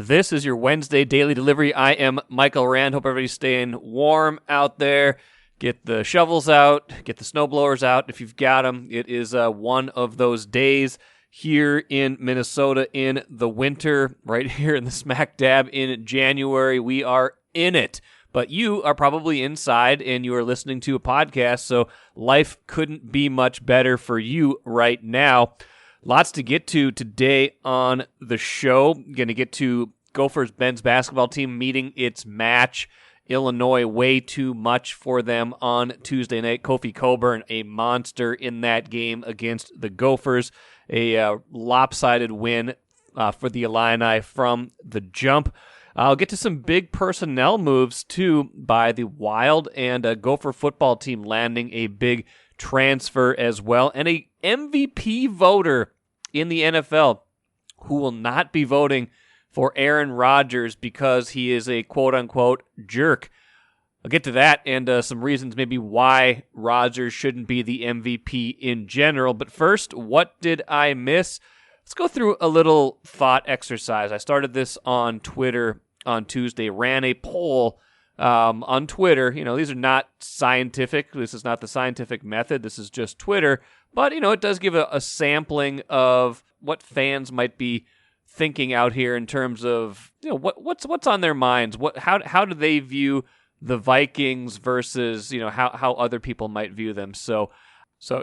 This is your Wednesday daily delivery. I am Michael Rand. Hope everybody's staying warm out there. Get the shovels out, get the snowblowers out if you've got them. It is one of those days here in Minnesota in the winter, right here in the smack dab in January. We are in it. But you are probably inside and you are listening to a podcast, so life couldn't be much better for you right now. Lots to get to today on the show. Going to get to Gophers men's basketball team meeting its match. Illinois, way too much for them on Tuesday night. Kofi Coburn, a monster in that game against the Gophers. A lopsided win for the Illini from the jump. I'll get to some big personnel moves, too, by the Wild and a Gopher football team landing a big transfer as well. And a MVP voter in the NFL who will not be voting for Aaron Rodgers because he is a quote-unquote jerk. I'll get to that and some reasons maybe why Rodgers shouldn't be the MVP in general. But first, what did I miss? Let's go through a little thought exercise. I started this on Twitter on Tuesday, ran a poll on Twitter. You know, these are not scientific. This is not the scientific method. This is just Twitter. But, you know, it does give a sampling of what fans might be thinking out here in terms of, you know, what's on their minds. How do they view the Vikings versus, you know, how other people might view them. So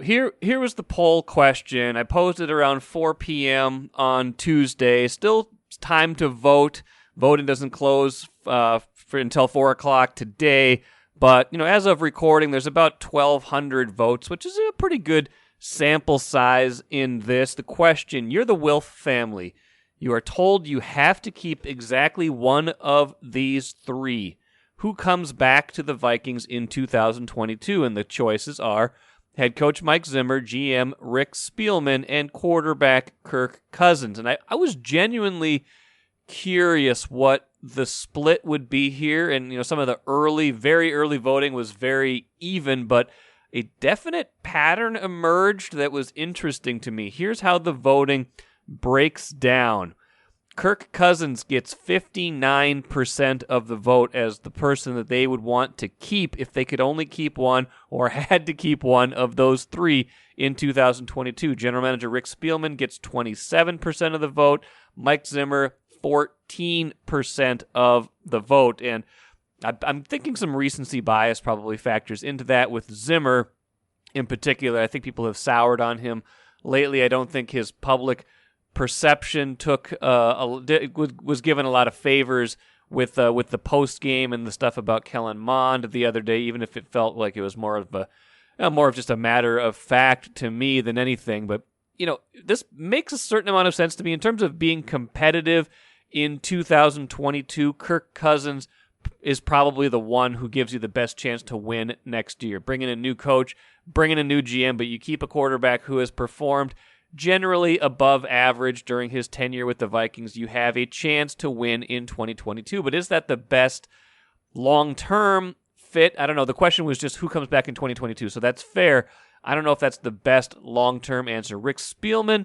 here was the poll question. I posed it around 4 p.m. on Tuesday. Still time to vote. Voting doesn't close until 4 o'clock today. But, you know, as of recording, there's about 1,200 votes, which is a pretty good sample size in this. The question, you're the Wilf family. You are told you have to keep exactly one of these three. Who comes back to the Vikings in 2022? And the choices are head coach Mike Zimmer, GM Rick Spielman, and quarterback Kirk Cousins. And I was genuinely curious what the split would be here. And, you know, some of the very early voting was very even, but a definite pattern emerged that was interesting to me. Here's how the voting breaks down. Kirk Cousins gets 59% of the vote as the person that they would want to keep if they could only keep one or had to keep one of those three in 2022. General Manager Rick Spielman gets 27% of the vote. Mike Zimmer, 14% of the vote. And I'm thinking some recency bias probably factors into that with Zimmer in particular. I think people have soured on him lately. I don't think his public perception was given a lot of favors with the post game and the stuff about Kellen Mond the other day, even if it felt like it was more of just a matter of fact to me than anything. But, you know, this makes a certain amount of sense to me in terms of being competitive in 2022. Kirk Cousins is probably the one who gives you the best chance to win next year. Bring in a new coach, bring in a new GM, but you keep a quarterback who has performed generally above average during his tenure with the Vikings. You have a chance to win in 2022. But is that the best long-term fit? I don't know. The question was just who comes back in 2022. So that's fair. I don't know if that's the best long-term answer. Rick Spielman,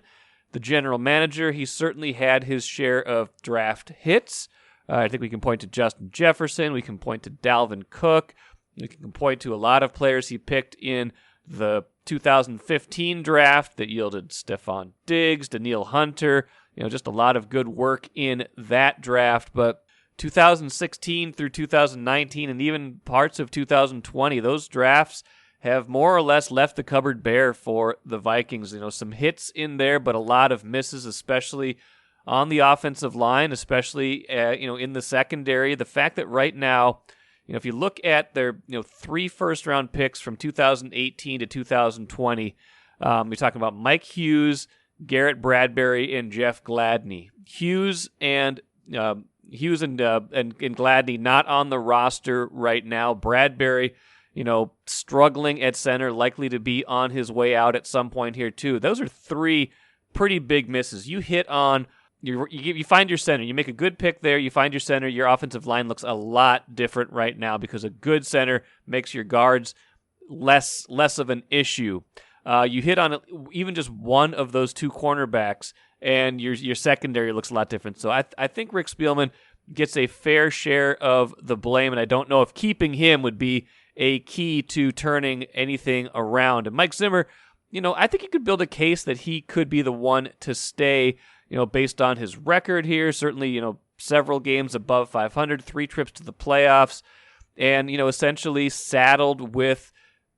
the general manager, he certainly had his share of draft hits. I think we can point to Justin Jefferson. We can point to Dalvin Cook. We can point to a lot of players he picked in the 2015 draft that yielded Stephon Diggs, Danielle Hunter, you know, just a lot of good work in that draft. But 2016 through 2019 and even parts of 2020, those drafts have more or less left the cupboard bare for the Vikings. You know, some hits in there, but a lot of misses, especially on the offensive line, especially in the secondary. The fact that right now, you know, if you look at their 3 first-round picks from 2018 to 2020, you're talking about Mike Hughes, Garrett Bradbury, and Jeff Gladney. Hughes and Gladney not on the roster right now. Bradbury, struggling at center, likely to be on his way out at some point here too. Those are 3 pretty big misses. You hit on. You find your center. You make a good pick there. You find your center. Your offensive line looks a lot different right now because a good center makes your guards less of an issue. You hit on even just one of those 2 cornerbacks, and your secondary looks a lot different. So I think Rick Spielman gets a fair share of the blame, and I don't know if keeping him would be a key to turning anything around. And Mike Zimmer, I think you could build a case that he could be the one to stay, based on his record here. Certainly, several games above 500, 3 trips to the playoffs, and, essentially saddled with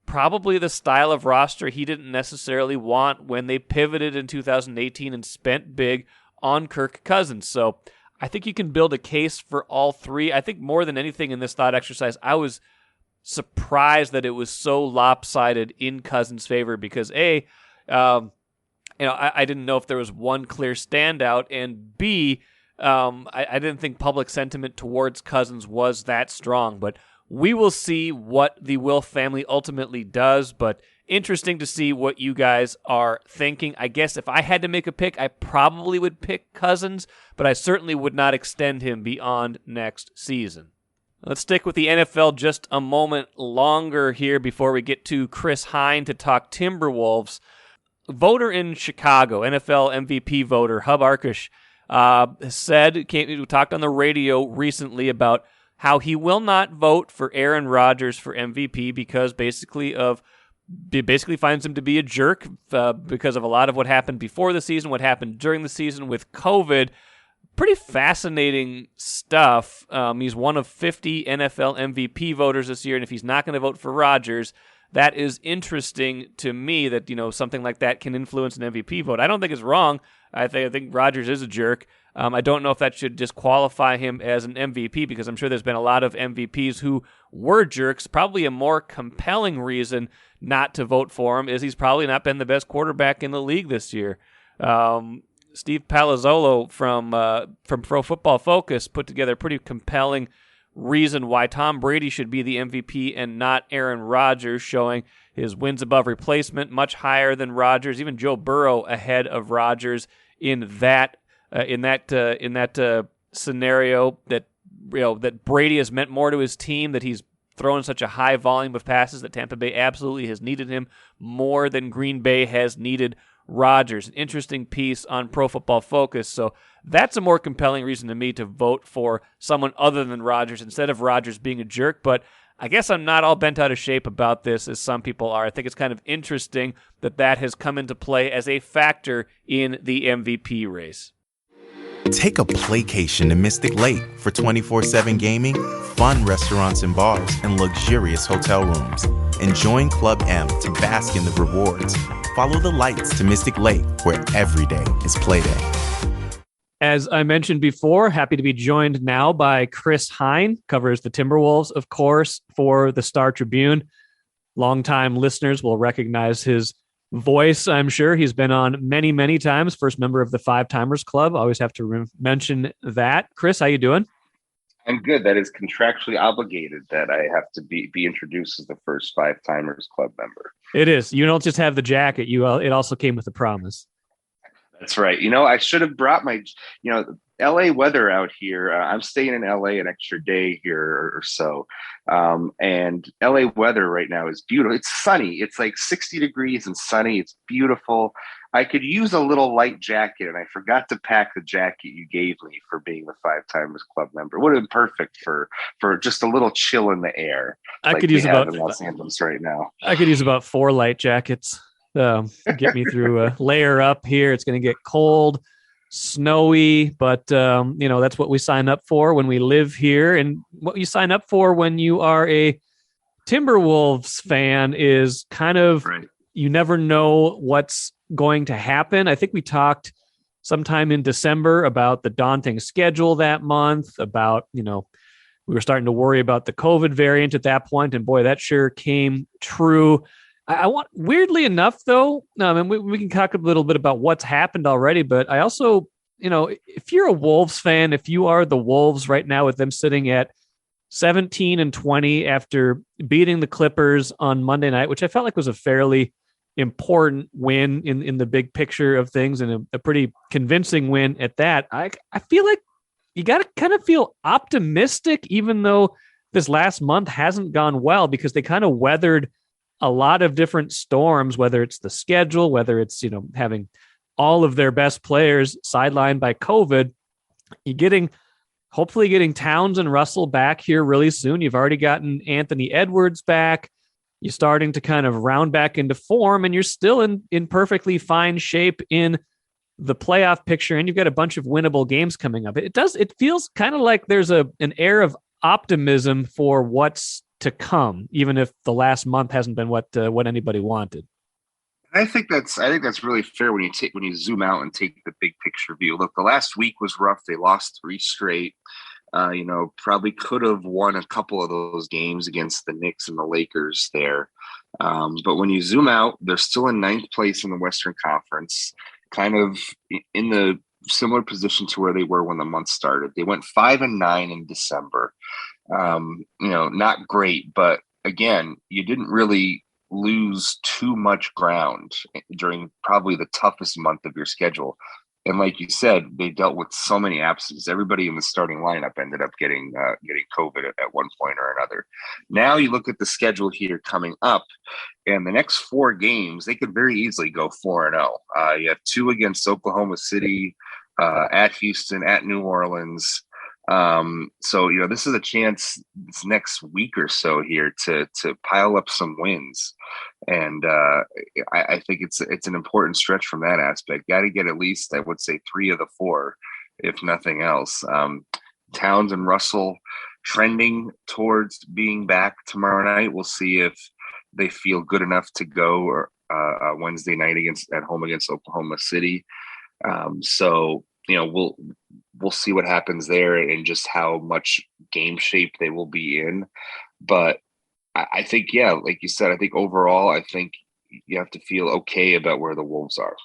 probably the style of roster he didn't necessarily want when they pivoted in 2018 and spent big on Kirk Cousins. So I think you can build a case for all three. I think more than anything in this thought exercise, I was surprised that it was so lopsided in Cousins' favor because I didn't know if there was one clear standout, and B, I didn't think public sentiment towards Cousins was that strong. But we will see what the Wilf family ultimately does, but interesting to see what you guys are thinking. I guess if I had to make a pick, I probably would pick Cousins, but I certainly would not extend him beyond next season. Let's stick with the NFL just a moment longer here before we get to Chris Hine to talk Timberwolves. Voter in Chicago, NFL MVP voter, Hub Arkush, talked on the radio recently about how he will not vote for Aaron Rodgers for MVP because basically finds him to be a jerk because of a lot of what happened before the season, what happened during the season with COVID. Pretty fascinating stuff. He's one of 50 NFL MVP voters this year, and if he's not going to vote for Rodgers, that is interesting to me that, something like that can influence an MVP vote. I don't think it's wrong. I think Rodgers is a jerk. I don't know if that should disqualify him as an MVP because I'm sure there's been a lot of MVPs who were jerks. Probably a more compelling reason not to vote for him is he's probably not been the best quarterback in the league this year. Steve Palazzolo from Pro Football Focus put together a pretty compelling reason why Tom Brady should be the MVP and not Aaron Rodgers, showing his wins above replacement much higher than Rodgers, even Joe Burrow ahead of Rodgers in that scenario, that Brady has meant more to his team, that he's thrown such a high volume of passes that Tampa Bay absolutely has needed him more than Green Bay has needed Rodgers. An interesting piece on Pro Football Focus. So that's a more compelling reason to me to vote for someone other than Rodgers instead of Rodgers being a jerk. But I guess I'm not all bent out of shape about this as some people are. I think it's kind of interesting that has come into play as a factor in the MVP race. Take a playcation to Mystic Lake for 24/7 gaming, fun restaurants and bars, and luxurious hotel rooms. And join Club M to bask in the rewards. Follow the lights to Mystic Lake, where every day is play day. As I mentioned before, happy to be joined now by Chris Hine, covers the Timberwolves, of course, for the Star Tribune. Longtime listeners will recognize his voice, I'm sure. He's been on many, many times. First member of the Five Timers Club. Always have to mention that. Chris, how you doing? I'm good. That is contractually obligated that I have to be introduced as the first Five Timers Club member. It is. You don't just have the jacket. It also came with a promise. That's right. I should have brought my, LA weather out here. I'm staying in LA an extra day here or so. And LA weather right now is beautiful. It's sunny. It's like 60 degrees and sunny. It's beautiful. I could use a little light jacket, and I forgot to pack the jacket you gave me for being the Five Timers Club member. It would have been perfect for just a little chill in the air. I could use about in Los Angeles right now. I could use about 4 light jackets. Get me through a layer up here. It's going to get cold, snowy, but that's what we sign up for when we live here. And what you sign up for when you are a Timberwolves fan is kind of, right. You never know what's going to happen. I think we talked sometime in December about the daunting schedule that month, about, we were starting to worry about the COVID variant at that point, and boy, that sure came true. I want, weirdly enough, though, and we can talk a little bit about what's happened already, but I also, if you're a Wolves fan, if you are the Wolves right now with them sitting at 17-20 after beating the Clippers on Monday night, which I felt like was a fairly important win in the big picture of things, and a pretty convincing win at that, I feel like you got to kind of feel optimistic, even though this last month hasn't gone well, because they kind of weathered a lot of different storms, whether it's the schedule, whether it's, having all of their best players sidelined by COVID. Hopefully getting Towns and Russell back here really soon. You've already gotten Anthony Edwards back. You're starting to kind of round back into form, and you're still in perfectly fine shape in the playoff picture, and you've got a bunch of winnable games coming up. It feels kind of like there's an air of optimism for what's to come, even if the last month hasn't been what anybody wanted. I think that's really fair when you zoom out and take the big picture view. Look, the last week was rough. They lost 3 straight. Probably could have won a couple of those games against the Knicks and the Lakers there. But when you zoom out, they're still in 9th place in the Western Conference, kind of in the similar position to where they were when the month started. They went 5-9 in December. Not great, but again, you didn't really lose too much ground during probably the toughest month of your schedule. And like you said, they dealt with so many absences. Everybody in the starting lineup ended up getting COVID at one point or another. Now you look at the schedule here coming up, and the next 4 games, they could very easily go 4-0. You have 2 against Oklahoma City, at Houston, at New Orleans. So this is a chance this next week or so here to pile up some wins, and I think it's an important stretch from that aspect. Got to get at least, I would say, 3 of the 4, if nothing else. Towns and Russell trending towards being back tomorrow night. We'll see if they feel good enough to go Wednesday night at home against Oklahoma City. We'll see what happens there and just how much game shape they will be in. But I think, like you said, I think overall, I think you have to feel okay about where the Wolves are.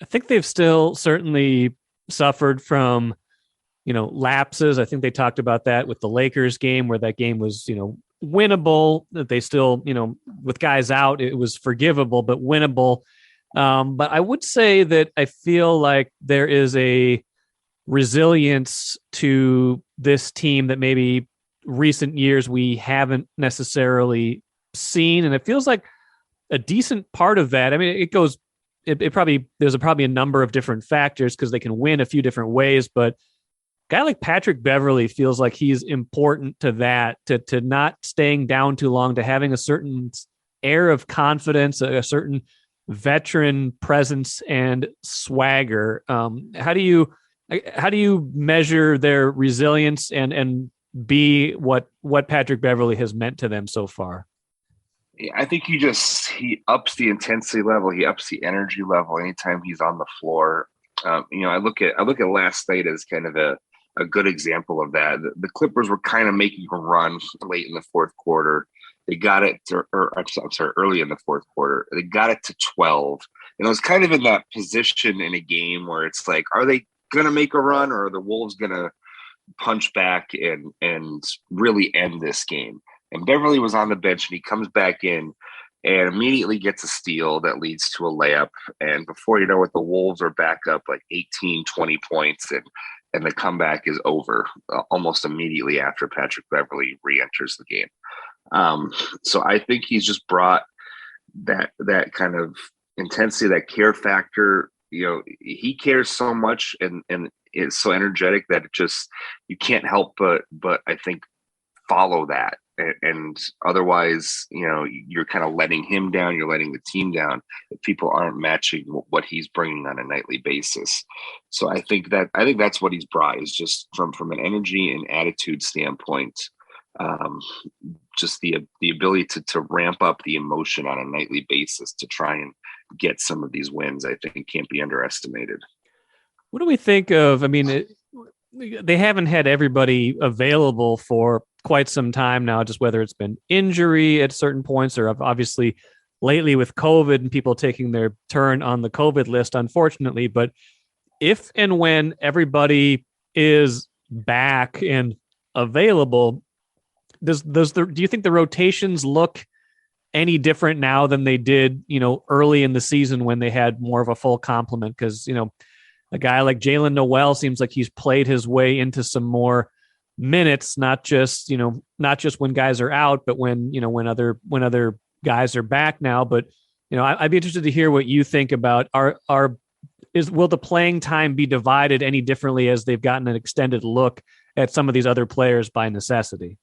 I think they've still certainly suffered from, lapses. I think they talked about that with the Lakers game, where that game was, winnable. That they still, with guys out, it was forgivable, but winnable. But I would say that I feel like there is a resilience to this team that maybe recent years we haven't necessarily seen. And it feels like a decent part of that. I mean, there's probably a number of different factors because they can win a few different ways, but a guy like Patrick Beverley feels like he's important to that, to not staying down too long, to having a certain air of confidence, a certain veteran presence and swagger. How do you measure their resilience and be what Patrick Beverley has meant to them so far? Yeah, I think he ups the intensity level. He ups the energy level anytime he's on the floor. I look at last night as kind of a good example of that. The Clippers were kind of making a run late in the fourth quarter. They got it early in the fourth quarter. They got it to 12. And it was kind of in that position in a game where it's like, are they going to make a run, or are the Wolves going to punch back and really end this game? And Beverly was on the bench, and he comes back in and immediately gets a steal that leads to a layup. And before you know it, the Wolves are back up like 18, 20 points, and the comeback is over almost immediately after Patrick Beverley re-enters the game. So I think he's just brought that kind of intensity, that care factor. He cares so much and is so energetic that you can't help but I think follow that. And otherwise, you're kind of letting him down. You're letting the team down if people aren't matching what he's bringing on a nightly basis. So I think that's what he's brought, is just from an energy and attitude standpoint, just the ability to ramp up the emotion on a nightly basis to try and get some of these wins, I think can't be underestimated. What do we think of? I mean, they haven't had everybody available for quite some time now, just whether it's been injury at certain points or obviously lately with COVID and people taking their turn on the COVID list, unfortunately. But if and when everybody is back and available, do you think the rotations look any different now than they did, early in the season when they had more of a full complement? Because, a guy like Jalen Noel seems like he's played his way into some more minutes, not just when guys are out, but when other guys are back now. But, I'd be interested to hear what you think about are will the playing time be divided any differently as they've gotten an extended look at some of these other players by necessity?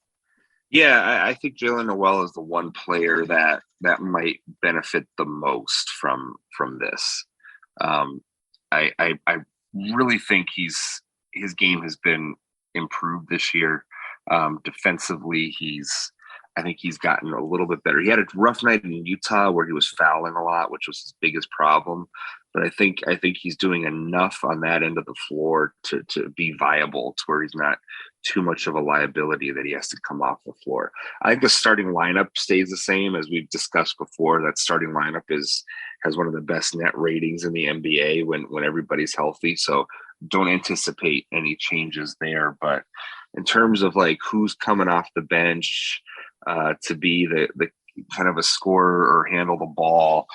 Yeah, I think Jalen Noel is the one player that might benefit the most from this. I really think his game has been improved this year. Defensively, I think he's gotten a little bit better. He had a rough night in Utah where he was fouling a lot, which was his biggest problem. But I think he's doing enough on that end of the floor to be viable, to where he's not too much of a liability that he has to come off the floor. I think the starting lineup stays the same, as we've discussed before. That starting lineup has one of the best net ratings in the NBA when everybody's healthy. So don't anticipate any changes there. But in terms of like who's coming off the bench to be the kind of a scorer or handle the ball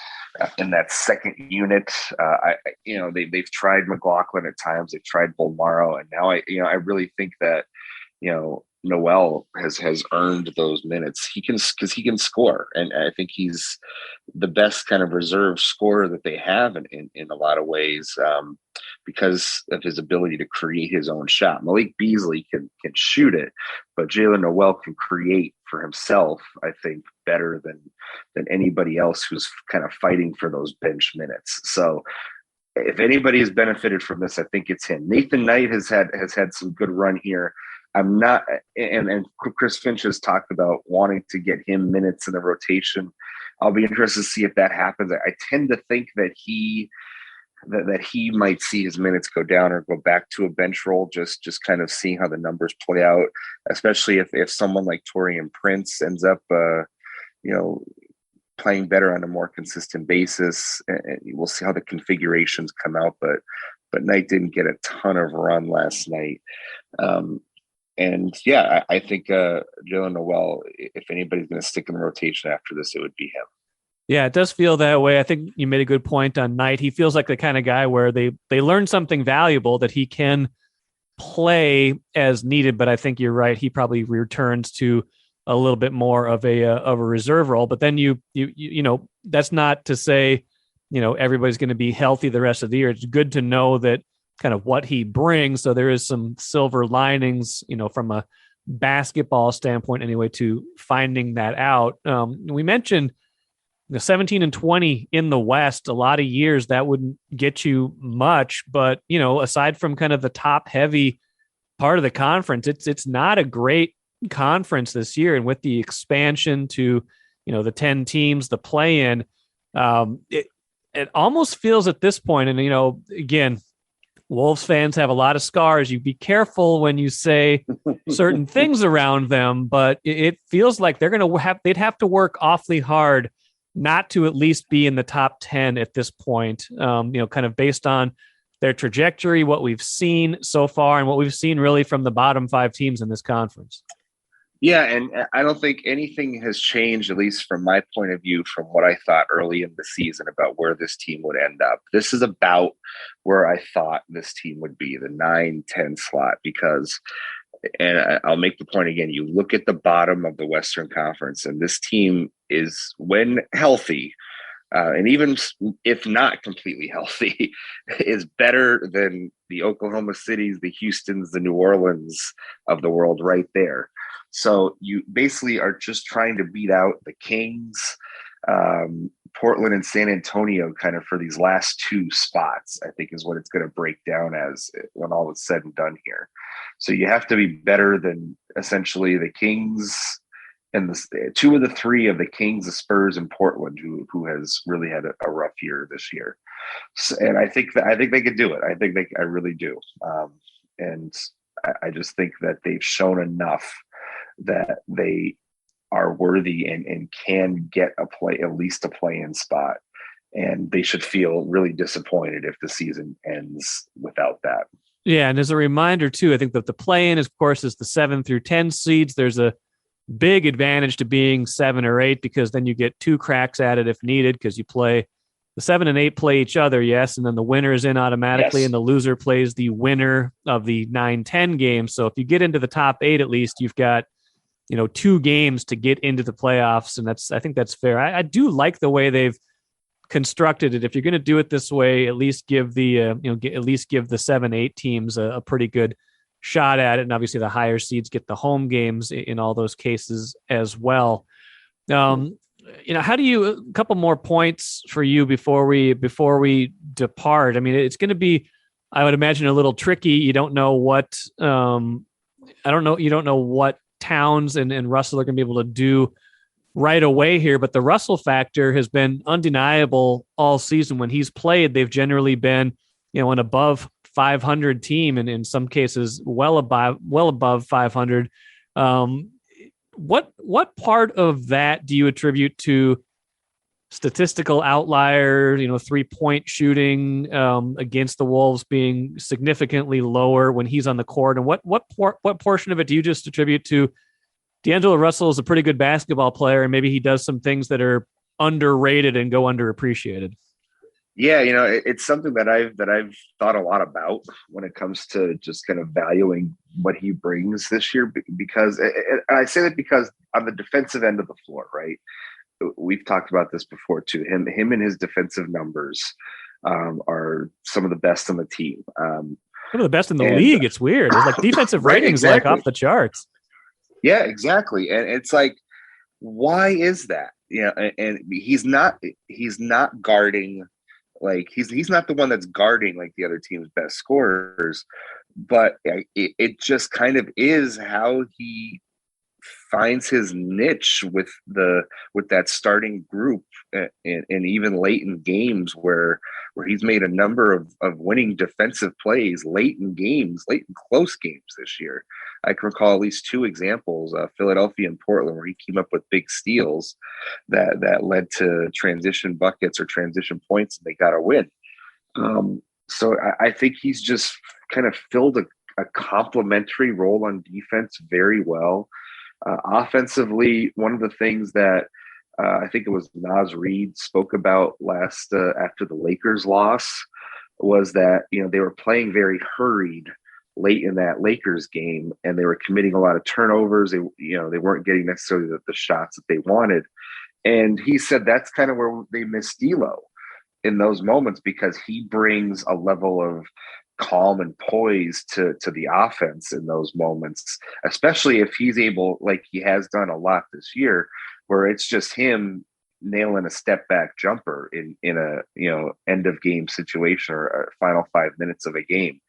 in that second unit, they've tried McLaughlin at times, they've tried Bolmaro, and now I really think that Noel has earned those minutes. He can score, and I think he's the best kind of reserve scorer that they have in a lot of ways, because of his ability to create his own shot. Malik Beasley can shoot it, but Jalen Noel can create for himself, I think, better than anybody else who's kind of fighting for those bench minutes. So if anybody has benefited from this, I think it's him. Nathan Knight has had some good run here. I'm not, and Chris Finch has talked about wanting to get him minutes in the rotation. I'll be interested to see if that happens. I tend to think that he might see his minutes go down or go back to a bench role, just kind of seeing how the numbers play out, especially if someone like Taurean Prince ends up, playing better on a more consistent basis. And we'll see how the configurations come out, but Knight didn't get a ton of run last night. I think Jalen Noel, if anybody's going to stick in the rotation after this, it would be him. Yeah, it does feel that way. I think you made a good point on Knight. He feels like the kind of guy where they learn something valuable that he can play as needed. But I think you're right. He probably returns to a little bit more of a reserve role. But then you that's not to say everybody's going to be healthy the rest of the year. It's good to know that kind of what he brings. So there is some silver linings, from a basketball standpoint anyway, to finding that out. We mentioned 17-20 in the West, a lot of years that wouldn't get you much, but aside from kind of the top heavy part of the conference, it's not a great conference this year. And with the expansion to, the 10 teams, the play-in, it almost feels at this point, and again, Wolves fans have a lot of scars. You be careful when you say certain things around them, but it feels like they'd have to work awfully hard not to at least be in the top 10 at this point, kind of based on their trajectory, what we've seen so far, and what we've seen really from the bottom 5 teams in this conference. Yeah, and I don't think anything has changed, at least from my point of view, from what I thought early in the season about where this team would end up. This is about where I thought this team would be, the 9-10 slot, because, and I'll make the point again, you look at the bottom of the Western Conference, and this team is, when healthy, and even if not completely healthy, is better than the Oklahoma Cities, the Houstons, the New Orleans of the world right there. So you basically are just trying to beat out the Kings, Portland and San Antonio kind of for these last 2 spots, I think is what it's going to break down as when all is said and done here. So you have to be better than essentially the Kings and the 2 of the 3 of the Kings, the Spurs, and Portland, who has really had a rough year this year. So, and I think they could do it. I really do. And I just think that they've shown enough that they are worthy and can get at least a play-in spot. And they should feel really disappointed if the season ends without that. Yeah, and as a reminder, too, I think that the play-in, of course, is the 7 through 10 seeds. There's a big advantage to being 7 or 8 because then you get 2 cracks at it if needed, because you play the 7 and 8 play each other, yes, and then the winner is in automatically, yes, and the loser plays the winner of the 9-10 game. So if you get into the top 8, at least you've got 2 games to get into the playoffs, and I think that's fair. I do like the way they've constructed it, if you're going to do it this way, at least give the at least give the 7-8 teams a pretty good shot at it, and obviously the higher seeds get the home games in all those cases as well. How do you, a couple more points for you before we depart? I mean, it's going to be, I would imagine, a little tricky. You don't know what you don't know what Towns and Russell are going to be able to do right away here, but the Russell factor has been undeniable all season. When he's played, they've generally been, an above 500 team, and in some cases well above 500. What part of that do you attribute to statistical outlier, 3-point shooting against the Wolves being significantly lower when he's on the court? And what portion of it do you just attribute to D'Angelo Russell is a pretty good basketball player, and maybe he does some things that are underrated and go underappreciated? Yeah, it's something that I've thought a lot about when it comes to just kind of valuing what he brings this year, because and I say that because on the defensive end of the floor, right? We've talked about this before too. Him and his defensive numbers are some of the best on the team. Some of the best in the league. It's weird. It's like defensive right, ratings exactly. like off the charts. Yeah, exactly. And it's like, why is that? And he's not guarding, like he's not the one that's guarding like the other team's best scorers, but it just kind of is how he finds his niche with that starting group, and even late in games where he's made a number of winning defensive plays late in close games this year. I can recall at least two examples, Philadelphia and Portland, where he came up with big steals that led to transition buckets or transition points, and they got a win. So I think he's just kind of filled a complementary role on defense very well. Offensively, one of the things that I think it was Naz Reid spoke about last after the Lakers loss was that they were playing very hurried late in that Lakers game, and they were committing a lot of turnovers. They weren't getting necessarily the shots that they wanted, and he said that's kind of where they miss D'Lo in those moments, because he brings a level of calm and poise to the offense in those moments, especially if he's able, like he has done a lot this year, where it's just him nailing a step back jumper in a end of game situation or final 5 minutes of a game.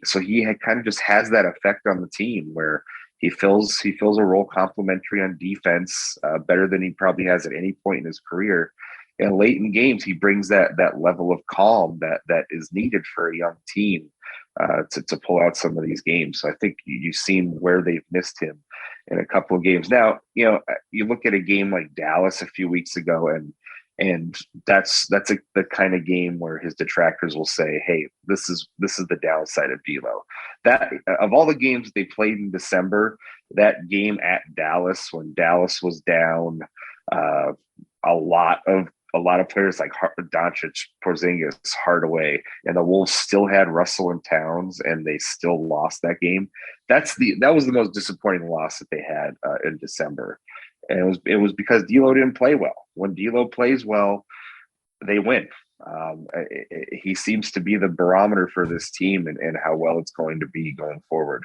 So he kind of just has that effect on the team where he fills a role complementary on defense better than he probably has at any point in his career. And late in games, he brings that level of calm that is needed for a young team to pull out some of these games. So I think you've seen where they've missed him in a couple of games. Now, you look at a game like Dallas a few weeks ago, and that's the kind of game where his detractors will say, "Hey, this is the downside of D'Lo." That of all the games they played in December, that game at Dallas when Dallas was down a lot of players like Doncic, Porzingis, Hardaway, and the Wolves still had Russell and Towns, and they still lost that game. That was the most disappointing loss that they had in December, and it was because D'Lo didn't play well. When D'Lo plays well, they win. He seems to be the barometer for this team and how well it's going to be going forward.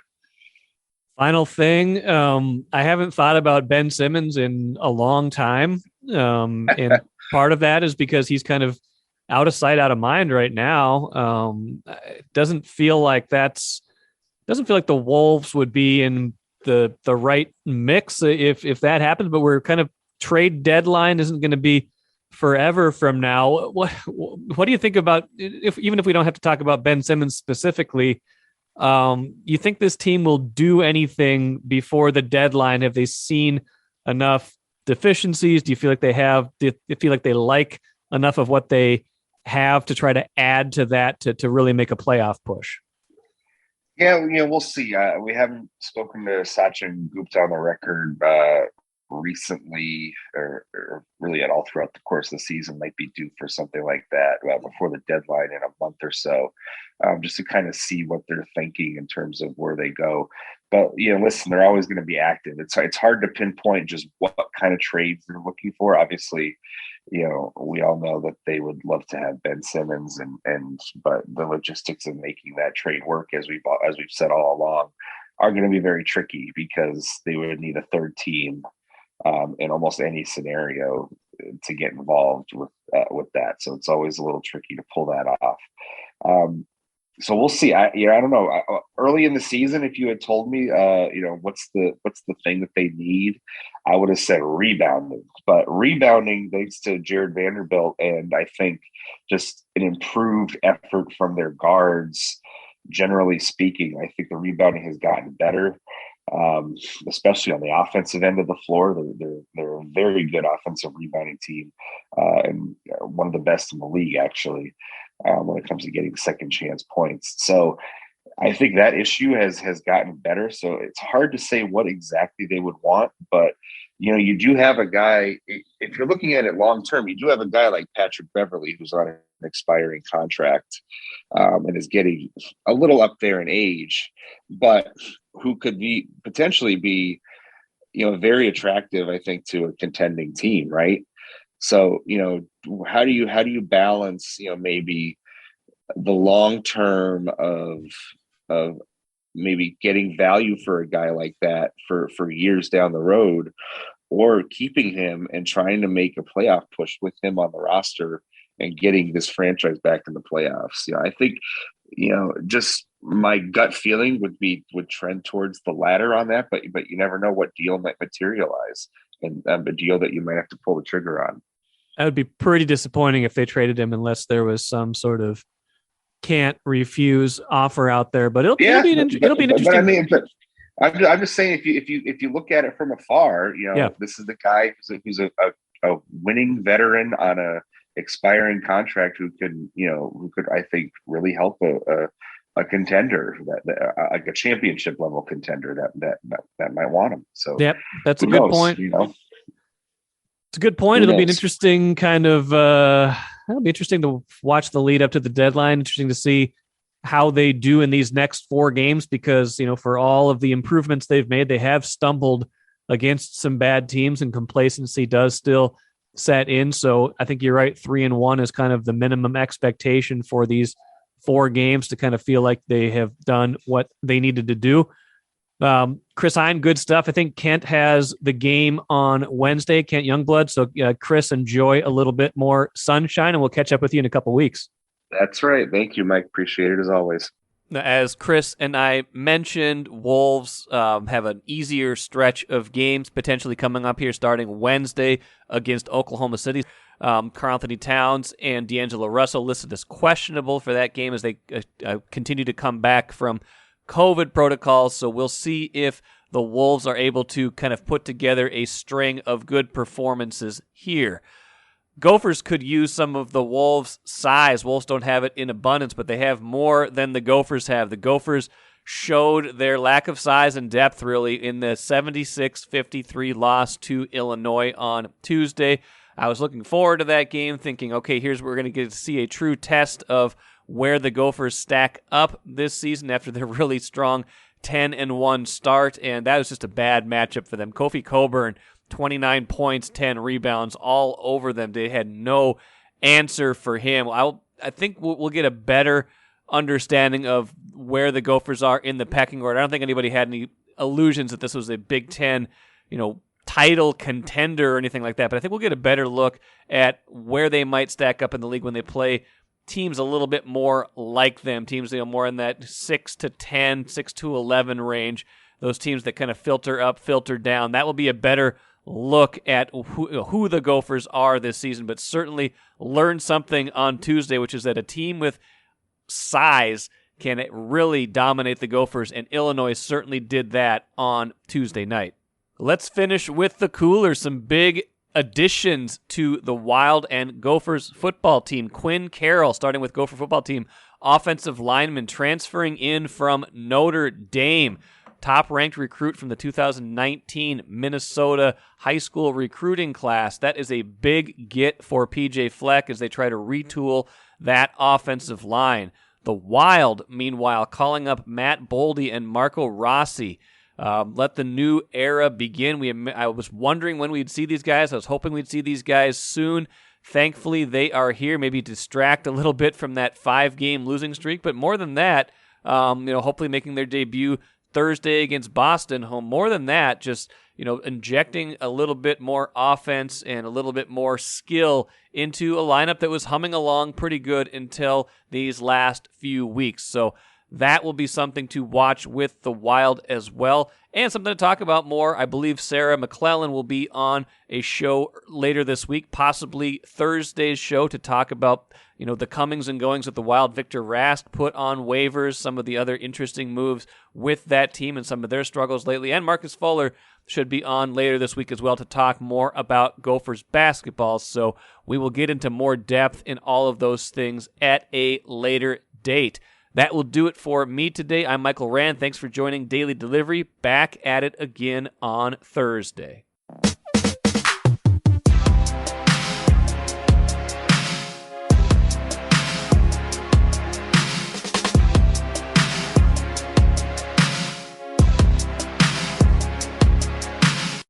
Final thing, I haven't thought about Ben Simmons in a long time, and part of that is because he's kind of out of sight, out of mind right now. It doesn't feel like the Wolves would be in the right mix if that happens. But we're kind of trade deadline isn't going to be forever from now. What do you think about even if we don't have to talk about Ben Simmons specifically? You think this team will do anything before the deadline? Have they seen enough deficiencies? Do you feel like they like enough of what they have to try to add to that to really make a playoff push? Yeah, we'll see. We haven't spoken to Sachin Gupta on the record recently, or really at all throughout the course of the season. Might be due for something like that before the deadline in a month or so, just to kind of see what they're thinking in terms of where they go. But listen, they're always going to be active. It's hard to pinpoint just what kind of trades they're looking for. Obviously, we all know that they would love to have Ben Simmons, but the logistics of making that trade work, as we've said all along, are going to be very tricky because they would need a third team in almost any scenario to get involved with that. So it's always a little tricky to pull that off. So we'll see. I don't know. Early in the season, if you had told me, what's the thing that they need, I would have said rebounding. But rebounding, thanks to Jared Vanderbilt, and I think just an improved effort from their guards, generally speaking, I think the rebounding has gotten better, especially on the offensive end of the floor. They're a very good offensive rebounding team, and one of the best in the league, actually. When it comes to getting second chance points. So I think that issue has gotten better. So it's hard to say what exactly they would want, but you do have a guy, if you're looking at it long term, you do have a guy like Patrick Beverly who's on an expiring contract and is getting a little up there in age, but who could potentially be very attractive, I think, to a contending team, right? So, how do you balance, maybe the long term of maybe getting value for a guy like that for years down the road, or keeping him and trying to make a playoff push with him on the roster and getting this franchise back in the playoffs? I think, just my gut feeling would trend towards the latter on that, but you never know what deal might materialize, and a deal that you might have to pull the trigger on. That would be pretty disappointing if they traded him, unless there was some sort of can't refuse offer out there. But it'll be an interesting. But I mean, I'm just saying, if you look at it from afar, this is the guy who's a winning veteran on a expiring contract who could I think really help a contender, that like a championship level contender that might want him. So yep, that's a good point. It's a good point. It'll be an interesting kind of. It'll be interesting to watch the lead up to the deadline. Interesting to see how they do in these next 4 games, because for all of the improvements they've made, they have stumbled against some bad teams, and complacency does still set in. So I think you're right. 3-1 is kind of the minimum expectation for these 4 games to kind of feel like they have done what they needed to do. Chris Hine, good stuff. I think Kent has the game on Wednesday, Kent Youngblood. So Chris, enjoy a little bit more sunshine, and we'll catch up with you in a couple weeks. That's right. Thank you, Mike. Appreciate it as always. As Chris and I mentioned, Wolves have an easier stretch of games potentially coming up here starting Wednesday against Oklahoma City. Karl-Anthony Towns and D'Angelo Russell listed as questionable for that game as they continue to come back from COVID protocols. So we'll see if the Wolves are able to kind of put together a string of good performances here. Gophers could use some of the Wolves' size. Wolves don't have it in abundance, but they have more than the Gophers have. The Gophers showed their lack of size and depth, really, in the 76-53 loss to Illinois on Tuesday. I was looking forward to that game, thinking, okay, here's where we're going to get to see a true test of where the Gophers stack up this season after their really strong 10-1 start, and that was just a bad matchup for them. Kofi Coburn, 29 points, 10 rebounds, all over them. They had no answer for him. I think we'll get a better understanding of where the Gophers are in the pecking order. I don't think anybody had any illusions that this was a Big Ten, title contender or anything like that, but I think we'll get a better look at where they might stack up in the league when they play teams a little bit more like them, teams more in that 6-10, 6-11 range, those teams that kind of filter up, filter down. That will be a better look at who the Gophers are this season, but certainly learn something on Tuesday, which is that a team with size can really dominate the Gophers, and Illinois certainly did that on Tuesday night. Let's finish with the Coolers. Some big additions to the Wild and Gophers football team. Quinn Carroll, starting with Gopher football team, offensive lineman transferring in from Notre Dame. Top-ranked recruit from the 2019 Minnesota high school recruiting class. That is a big get for P.J. Fleck as they try to retool that offensive line. The Wild, meanwhile, calling up Matt Boldy and Marco Rossi. Let the new era begin. I was wondering when we'd see these guys. I was hoping we'd see these guys soon. Thankfully, they are here. Maybe distract a little bit from that 5-game losing streak, but more than that, hopefully making their debut Thursday against Boston home. More than that, just injecting a little bit more offense and a little bit more skill into a lineup that was humming along pretty good until these last few weeks. So that will be something to watch with the Wild as well, and something to talk about more. I believe Sarah McClellan will be on a show later this week, possibly Thursday's show, to talk about the comings and goings of the Wild. Victor Rask put on waivers, some of the other interesting moves with that team and some of their struggles lately, and Marcus Fuller should be on later this week as well to talk more about Gophers basketball. So we will get into more depth in all of those things at a later date. That will do it for me today. I'm Michael Rand. Thanks for joining Daily Delivery. Back at it again on Thursday.